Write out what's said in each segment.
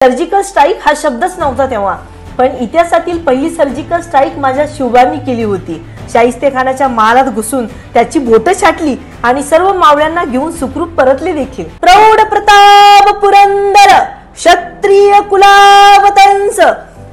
Surgical strike हा शब्दच नव्हता तेव्हा, पण इतिहासातील पहिली सर्जिकल स्ट्राईक माझ्या शिवबांनी केली होती। शाहिस्तेखानाच्या महालात घुसून त्याची बोटं छाटली आणि सर्व मावळ्यांना घेऊन सुखरूप परतले देखील। प्रौढ प्रताप पुरंदर क्षत्रिय कुलावतंस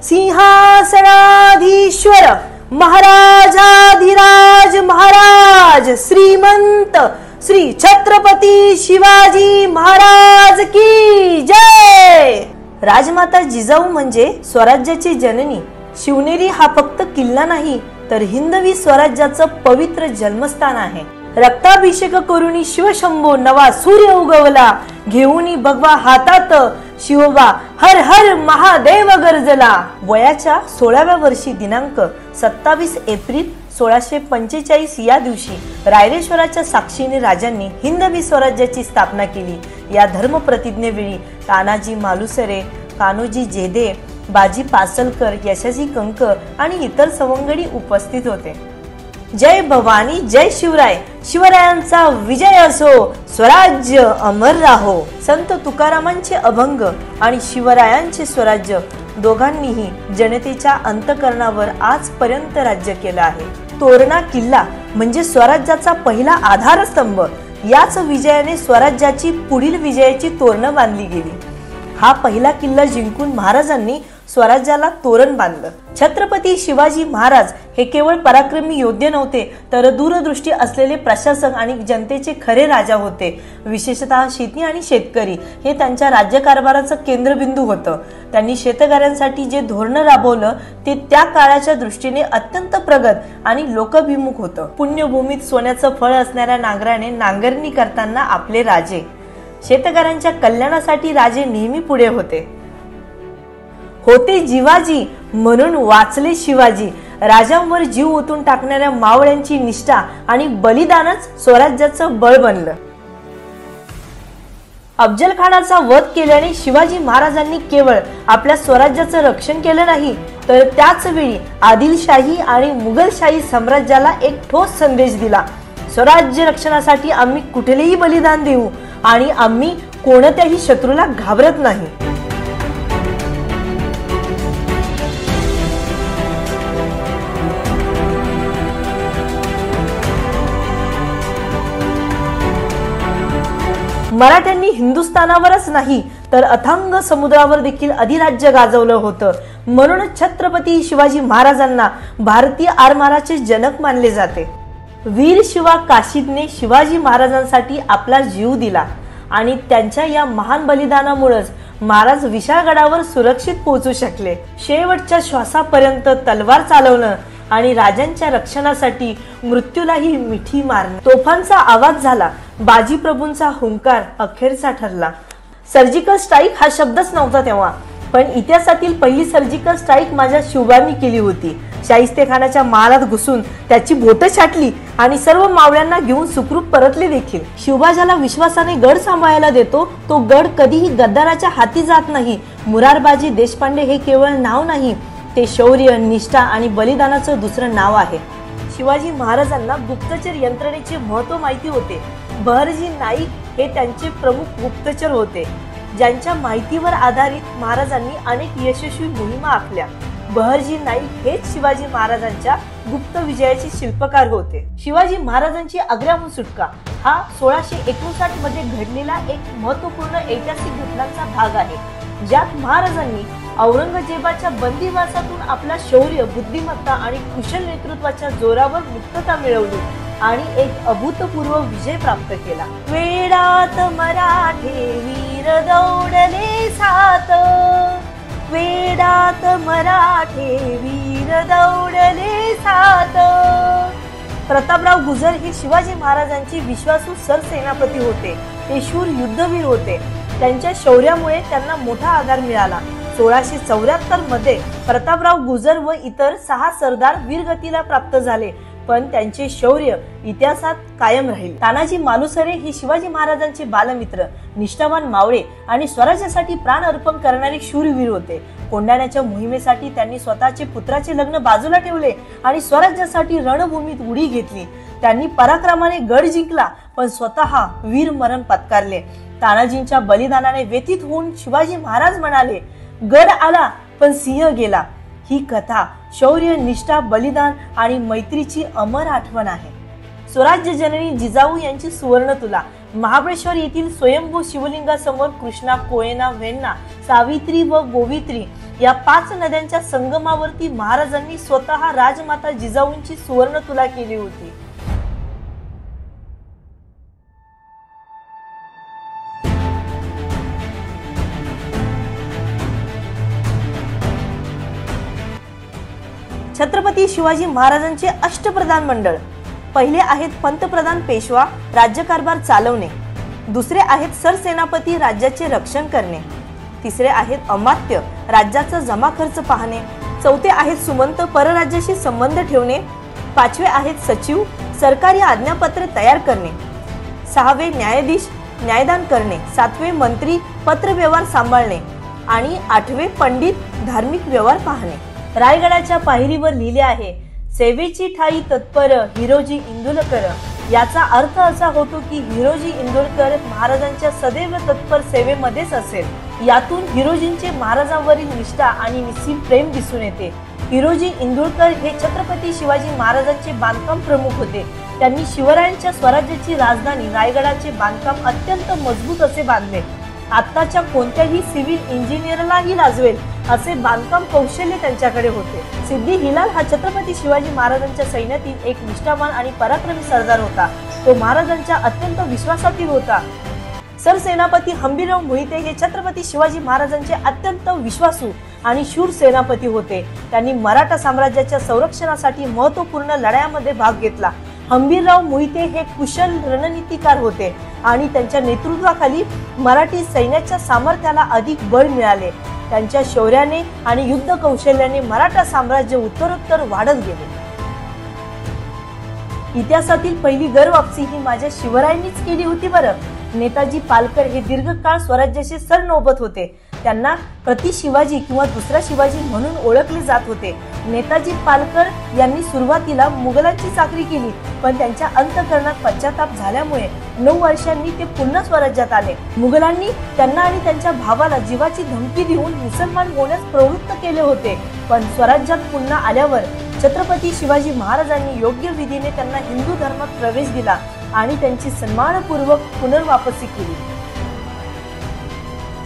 सिंहासनाधीश्वर महाराजाधिराज महाराज श्रीमंत श्री छत्रपती शिवाजी महाराज की जय। राजमाता जिजाऊ म्हणजे स्वराज्याची जननी। शिवनेरी हा फक्त किल्ला नाही तर हिंदवी स्वराज्याचं पवित्र जन्मस्थान आहे। रक्ताभिषेक करुणी शिवशंभो नवा सूर्य उगवला, घेऊनी भगवा हातात शिवबा हर हर महादेव गरजला। वयाच्या 16व्या वर्षी दिनांक 27 एप्रिल 1645 या दिवशी रायरेश्वराच्या साक्षीने राजांनी हिंदवी स्वराज्याची स्थापना केली। या धर्म प्रतिज्ञेवेळी तानाजी मालुसरे, कान्होजी जेधे, बाजी पासलकर, यशाजी कंक आणि इतर सवंगडी उपस्थित होते। जय भवानी जय शिवराय, शिवरायांचा विजय असो, स्वराज्य अमर राहो। संत तुकारामांचे अभंग आणि शिवरायांचे स्वराज्य दोघांनीही जनतेच्या अंतःकरणावर आजपर्यंत राज्य केलं आहे। तोरणा किल्ला म्हणजे स्वराज्याचा पहिला आधारस्तंभ। याच विजयाने स्वराज्याची पुढील विजयाची तोरणं बांधली गेली। हा पहिला किल्ला जिंकून महाराजांनी स्वराज्याला तोरण बांधलं। छत्रपती शिवाजी महाराज हे केवळ पराक्रमी योद्धे नव्हते, तर दूरदृष्टी असलेले प्रशासक आणि जनतेचे खरे राजा होते। विशेषतः शेती आणि शेतकरी हे त्यांच्या राज्यकारभाराचं केंद्रबिंदू होतं। त्यांनी शेतकऱ्यांसाठी जे धोरण राबवलं ते त्या काळाच्या दृष्टीने अत्यंत प्रगत आणि लोकभिमुख होतं। पुण्यभूमीत सोन्याचं फळ असणाऱ्या नांगराने नांगरणी करताना आपले राजे, शेतकऱ्यांच्या कल्याणासाठी राजे नेहमी पुढे होते जिवाजी म्हणून वाचले शिवाजी। राजांवर जीव ओतून टाकणाऱ्या मावळ्यांची निष्ठा आणि बलिदानच स्वराज्याचं बळ बनलं। अफजल खानाचा वध केल्याने शिवाजी महाराजांनी केवळ आपल्या स्वराज्याचं रक्षण केलं नाही, तर त्याच वेळी आदिलशाही आणि मुघलशाही साम्राज्याला एक ठोस संदेश दिला। स्वराज्य रक्षणासाठी आम्ही कुठलेही बलिदान देऊ आणि आम्ही कोणत्याही शत्रूला घाबरत नाही। मराठ्यांनी हिंदुस्थानावरच नाही तर अथांग समुद्रावर देखील अधिराज्य गाजवलं होतं। म्हणूनच छत्रपती शिवाजी महाराजांना भारतीय आरमाराचे जनक मानले जाते। वीर शिवा काशीदने शिवाजी महाराजांसाठी आपला जीव दिला आणि त्यांच्या या महान बलिदानामुळेच महाराज विशाळगडावर सुरक्षित पोहोचू शकले। शेवटच्या श्वासापर्यंत तलवार चालवणं आणि राजांच्या रक्षणासाठी मृत्यूलाही मिठी मारणं। तोफांचा आवाज झाला, बाजी प्रभूंचा हुंकार अखेरचा ठरला। सर्जिकल स्ट्राईक हा शब्दच नव्हता तेव्हा, पण इतिहासातील पहिली सर्जिकल स्ट्राईक माझ्या शिवबांनी केली होती। शाहिस्तेखानाच्या महालात घुसून त्याची बोटं छाटली आणि सर्व मावळ्यांना घेऊन सुखरूप परतले देखील। शिवबा ज्याला विश्वासाने गड सांभाळायला देतो तो गड कधीही गद्दाराच्या हाती जात नाही। मुरारबाजी देशपांडे हे केवळ नाव नाही, ते शौर्य, निष्ठा आणि बलिदानाचं दुसरं नाव आहे। शिवाजी महाराजांना गुप्तचर यंत्रणेचे महत्त्व माहिती होते। बहरजी नाईक हे त्यांचे प्रमुख गुप्तचर होते, ज्यांच्या माहितीवर आधारित महाराजांनी अनेक यशस्वी मोहिमा आखल्या। बहरजी नाईक हेच शिवाजी महाराजांच्या गुप्त विजयाचे शिल्पकार होते। शिवाजी महाराजांची आग्र्याहून सुटका हा 1659 मध्ये घडलेला एक महत्त्वपूर्ण ऐतिहासिक घटनांचा भाग आहे, ज्यात महाराजांनी औरंगजेबाच्या बंदिवासातून आपला शौर्य, बुद्धिमत्ता आणि कुशल नेतृत्वाच्या जोरावर मुक्तता मिळवली आणि एक अभूतपूर्व विजय प्राप्त केला। वेडात मराठे वीर दौडले सात, वेडात मराठे वीर दौडले सात। प्रतापराव गुजर हे शिवाजी महाराजांचे विश्वासू सरसेनापती होते। ते शूर युद्धवीर होते। त्यांच्या शौर्यामुळे त्यांना मोठा आधार मिळाला। 1674 मध्ये प्रतापराव गुजर व इतर 6 सरदार वीरगतीला प्राप्त झाले, पण त्यांचे शौर्य इतिहासात कायम राहील। तानाजी मालुसरे हे शिवाजी महाराजांचे बालमित्र, निष्ठावान मावळे आणि स्वराज्यासाठी प्राण अर्पण करणारे शूरवीर होते। कोंढाण्याच्या मोहिमेसाठी त्यांनी स्वतःचे पुत्राचे लग्न बाजूला ठेवले आणि स्वराज्यासाठी रणभूमीत उडी घेतली। त्यांनी पराक्रमाने गड जिंकला, पण स्वतः वीर मरण पत्करले। तानाजींच्या बलिदानाने व्यथित होऊन शिवाजी महाराज म्हणाले, गड आला पण सिंह गेला. ही कथा शौर्य, निष्ठा, बलिदान आणि मैत्रीची अमर आठवण आहे. स्वराज्य जननी जिजाऊ यांची सुवर्ण तुला. महाबळेश्वर येथील स्वयंभू शिवलिंगासमोर कृष्णा, कोयना, वेण्णा, सावित्री व गोवित्री या 5 नद्यांच्या संगमावरती महाराजांनी स्वतः राजमाता जिजाऊंची सुवर्ण तुला केली होती. छत्रपती शिवाजी महाराजांचे अष्टप्रधान मंडळ. पहिले आहेत पंतप्रधान पेशवा, राज्यकारभार चालवणे. दुसरे आहेत सरसेनापती, राज्याचे रक्षण करणे. तिसरे आहेत अमात्य, राज्याचा जमा खर्च पाहणे. चौथे आहेत सुमंत, परराज्याशी संबंध ठेवणे. पाचवे आहेत सचिव, सरकारी आज्ञापत्र तयार करणे. सहावे न्यायाधीश, न्यायदान करणे. सातवे मंत्री, पत्रव्यवहार सांभाळणे. आणि आठवे पंडित, धार्मिक व्यवहार पाहणे. रायगडाच्या पायरीवर लिहिले आहे, सेवेची ठाई तत्पर हिरोजी इंदुलकर. याचा अर्थ असा होतो की हिरोजी इंदुलकर महाराजांच्या सदैव तत्पर सेवेमध्येच असेल. यातून हिरोजींचे महाराजांवरील निष्ठा आणि निस्सीम प्रेम दिसून येते. हिरोजी इंदुलकर हे छत्रपती शिवाजी महाराजांचे बांधकाम प्रमुख होते. त्यांनी शिवरायांच्या स्वराज्याची राजधानी रायगडाचे बांधकाम अत्यंत मजबूत असे बांधले. आत्ताच्या कोणत्याही सिव्हिल इंजिनियरलाही लाजवेल असे बांधकाम कौशल्य त्यांच्याकडे होते. सिद्दी हिलाल हा छत्रपती शिवाजी महाराजांच्या सैन्यातील एक निष्ठावान आणि पराक्रमी सरदार होता. तो महाराजांच्या अत्यंत विश्वासातील होता. सरसेनापती हंबीरराव मोहिते हे छत्रपती शिवाजी महाराजांचे अत्यंत विश्वासू आणि शूर सेनापती होते. त्यांनी मराठा साम्राज्याच्या संरक्षणासाठी महत्त्वपूर्ण लढायांमध्ये भाग घेतला. हंबीरराव मोहिते हे कुशल रणनीतिकार होते आणि त्यांच्या नेतृत्वाखाली मराठी सैन्याच्या सामर्थ्याला अधिक बळ मिळाले. त्यांच्या शौर्याने आणि युद्ध कौशल्याने मराठा साम्राज्य उत्तरोत्तर वाढत गेले. इतिहासातील पहिली गरवापसी ही माझ्या शिवरायांनीच केली होती बरं. नेताजी पालकर हे दीर्घकाळ स्वराज्याचे सरनौबत होते. त्यांना प्रति शिवाजी किंवा दुसरा शिवाजी म्हणून ओळखले जात होते. नेताजी पालकर यांनी सुरुवातीला मुघलांची चाकरी केली, पण त्यांच्या अंतःकरणात पश्चाताप झाल्यामुळे 9 वर्षांनी ते पुन्हा स्वराज्यात आले. मुघलांनी त्यांना आणि त्यांच्या भावाला जीवाची धमकी देऊन मुसलमान होण्यास प्रवृत्त केले होते, पण स्वराज्यात पुन्हा आल्यावर छत्रपती शिवाजी महाराजांनी योग्य विधीने त्यांना हिंदू धर्मात प्रवेश दिला आणि त्यांची सन्मानपूर्वक पुनर्वापसी केली.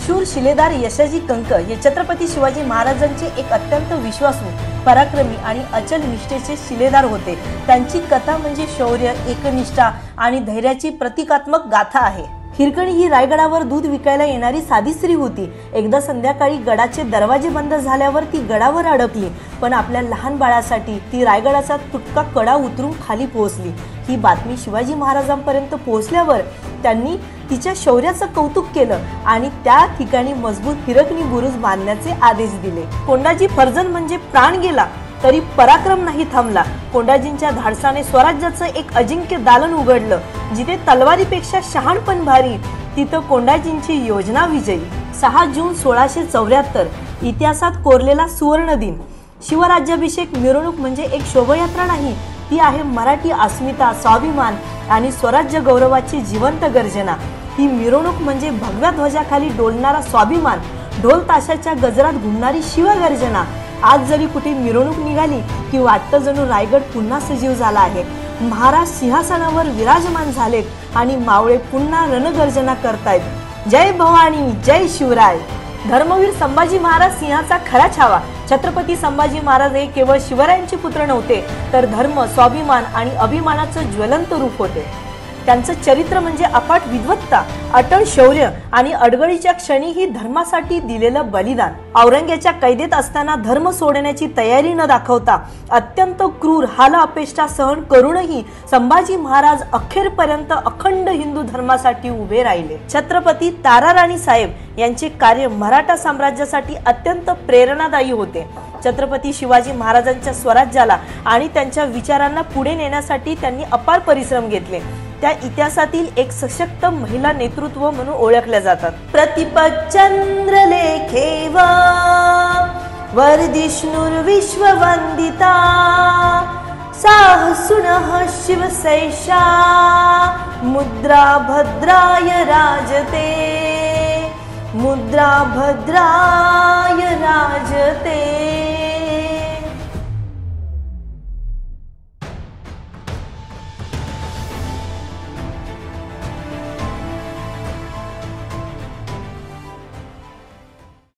शूर शिलेदार यशाजी कंक हे छत्रपती शिवाजी महाराजांचे एक अत्यंत विश्वासू, पराक्रमी आणि अचल निष्ठेचे शिलेदार होते. त्यांची कथा म्हणजे शौर्य, एकनिष्ठा आणि धैर्याची प्रतिकात्मक गाथा आहे. हिरकणी ही रायगडावर दूध विकायला येणारी साधी स्त्री होती. एकदा संध्याकाळी गडाचे दरवाजे बंद झाल्यावर ती गडावर अडकली, पण आपल्या लहान बाळासाठी ती रायगडाचा तुटका कडा उतरून खाली पोहोचली. ही बातमी शिवाजी महाराजांपर्यंत पोहोचल्यावर त्यांनी तिच्या शौर्याचं कौतुक केलं आणि त्या ठिकाणी मजबूत हिरकणी बुरुज बांधण्याचे आदेश दिले. कोंडाजी फर्जंद म्हणजे प्राण गेला तरी पराक्रम नाही थांबला. कोंडाजींच्या धाडसाने स्वराज्याचं एक अजिंक्य दालन उघडलं. जिथे तलवारीपेक्षा शहाणपण भारी, तिथं कोंडाजींची योजना विजयी. 6 जून 1674 इतिहासात कोरलेला सुवर्ण दिन. शिवराज्याभिषेक मिरवणूक म्हणजे एक शोभायात्रा नाही, ती आहे मराठी अस्मिता, स्वाभिमान आणि स्वराज्य गौरवाची जिवंत गर्जना. ही मिरवणूक म्हणजे भगव्या ध्वजाखाली डोलणारा स्वाभिमान, ढोल ताशाच्या गजरात घुमणारी शिवगर्जना. आज जरी कुठे मिरवणूक निघाली की वाटतं जणू रायगड पुन्हा सजीव झाला आहे. महाराज सिंहासनावर विराजमान झालेत आणि मावळे पुन्हा रणगर्जना करतायत. जय भवानी, जय शिवराय. धर्मवीर संभाजी महाराज सिंहाचा खरा छावा. छत्रपती संभाजी महाराज हे केवळ शिवरायांचे पुत्र नव्हते, तर धर्म, स्वाभिमान आणि अभिमानाचं ज्वलंत रूप होते. त्यांचं चरित्र म्हणजे अफाट विद्वत्ता, अटळ शौर्य आणि अडगळीच्या क्षणीही धर्मासाठी दिलेलं बलिदान. औरंग्याच्या कैदेत असताना धर्म सोडण्याची तयारी न दाखवता अत्यंत क्रूर हाल अपेष्टा सहन करूनही संभाजी महाराज अखेरपर्यंत अखंड हिंदू धर्मासाठी उभे राहिले. छत्रपती ताराराणी साहेब यांचे कार्य मराठा साम्राज्यासाठी अत्यंत प्रेरणादायी होते. छत्रपती शिवाजी महाराजांच्या स्वराज्याला आणि त्यांच्या विचारांना पुढे नेण्यासाठी त्यांनी अपार परिश्रम घेतले. त्या इतिहासातील एक सशक्त महिला नेतृत्व म्हणून ओळखल्या जातात. प्रतिपचंद्रलेखेव वर्धिष्णुर्विश्ववंदिता साहसुनः शिवसैषा मुद्रा भद्राय राजते मुद्रा भद्राय